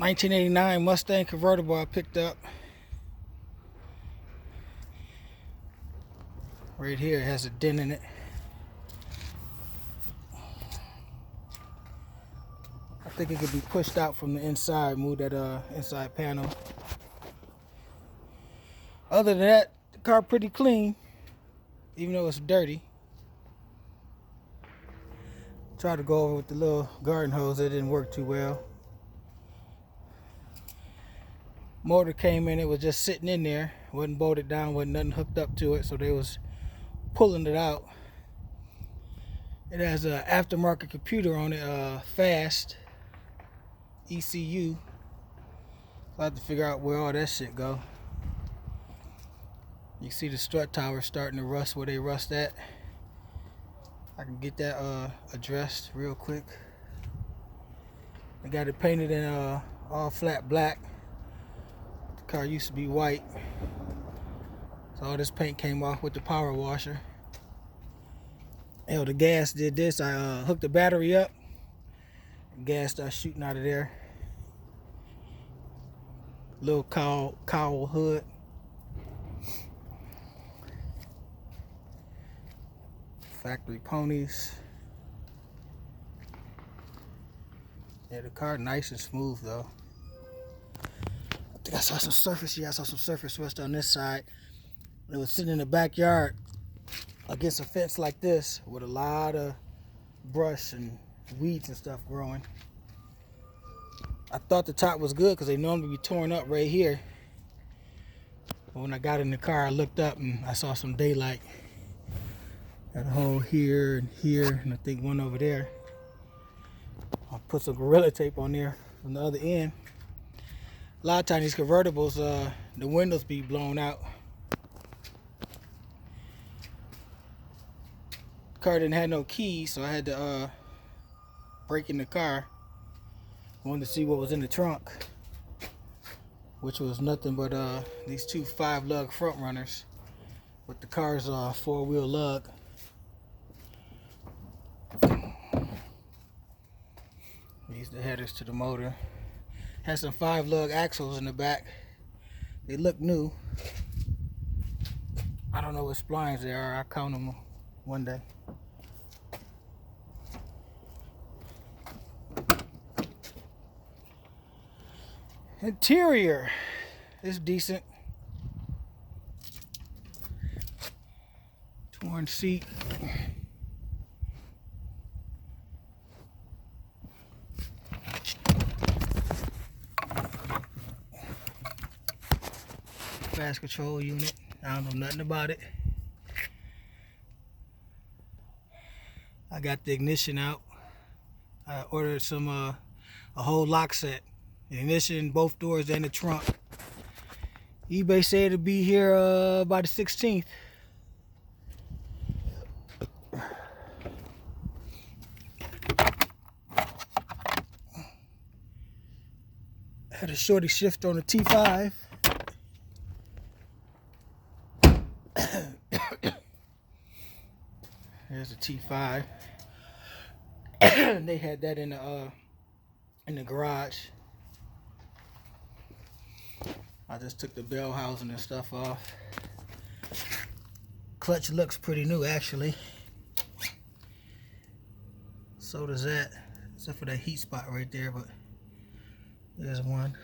1989 Mustang convertible I picked up. Right here, it has a dent in it. I think it could be pushed out from the inside, move that inside panel. Other than that, the car pretty clean, even though it's dirty. Tried to go over with the little garden hose, it didn't work too well. Motor came in, it was just sitting in there, wasn't bolted down, wasn't nothing hooked up to it, so they was pulling it out. It has an aftermarket computer on it, fast ECU. So I have to figure out where all that shit go. You see the strut tower starting to rust where they rust at. I can get that addressed real quick. I got it painted in all flat black. The car used to be white, so all this paint came off with the power washer. Hell, the gas did this. I hooked the battery up. Gas started shooting out of there. Little cowl hood. Factory ponies. Yeah, the car nice and smooth though. I think I saw some surface. Yeah, I saw some surface rust on this side. It was sitting in the backyard against a fence like this with a lot of brush and weeds and stuff growing. I thought the top was good because they normally be torn up right here. But when I got in the car, I looked up and I saw some daylight. Got a hole here and here, and I think one over there. I'll put some Gorilla Tape on there from the other end. A lot of times these convertibles, the windows be blown out. The car didn't have no keys, so I had to break in the car. Wanted to see what was in the trunk, which was nothing but these two 5-lug front runners with the car's 4-wheel lug. These the headers to the motor. Has some 5-lug axles in the back. They look new. I don't know what splines they are. I'll count them one day. Interior is decent. Torn seat. Fast control unit. I don't know nothing about it. I got the ignition out. I ordered some a whole lock set. The ignition, both doors, and the trunk. eBay said it'll be here by the 16th. Had a shorty shift on the T5. There's a T5. They had that in the garage. I just took the bellhousing and stuff off. Clutch looks pretty new actually. So does that, except for that heat spot right there, but there's one.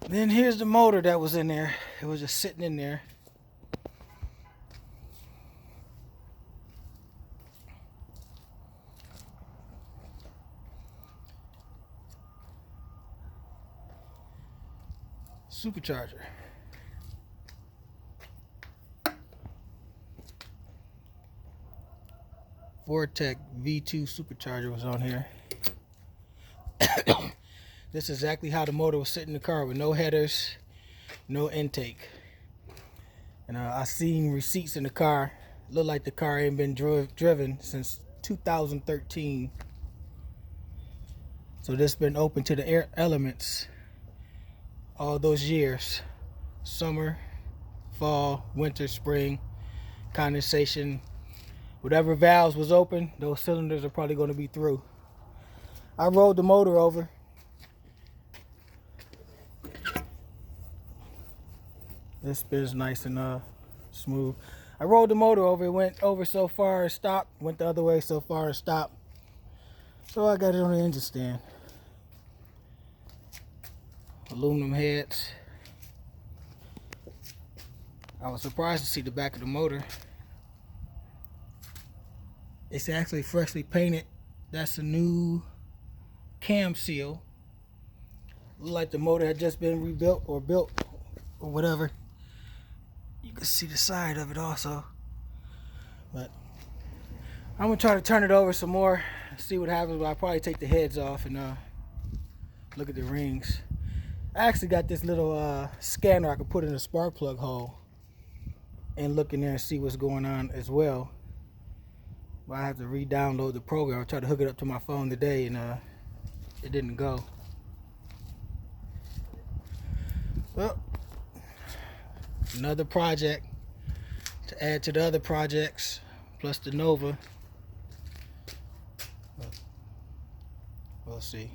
Then here's the motor that was in there. It was just sitting in there. Supercharger. Vortec V2 supercharger was on here. This is exactly how the motor was sitting in the car, with no headers, no intake. And I seen receipts in the car. Look like the car ain't been driven since 2013. So this been open to the air elements all those years. Summer, fall, winter, spring, condensation. Whatever valves was open, those cylinders are probably going to be through. I rolled the motor over, It spins nice and smooth. I rolled the motor over. It went over so far it stopped. Went the other way so far it stopped. So I got it on the engine stand. Aluminum heads. I was surprised to see the back of the motor. It's actually freshly painted. That's a new cam seal. Looked like the motor had just been rebuilt or built or whatever. You can see the side of it also. But I'm gonna try to turn it over some more, see what happens. But I'll probably take the heads off and look at the rings. I actually got this little scanner I can put in a spark plug hole and look in there and see what's going on as well. But I have to re-download the program. I tried to hook it up to my phone today and it didn't go. Well, another project to add to the other projects, plus the Nova. We'll see.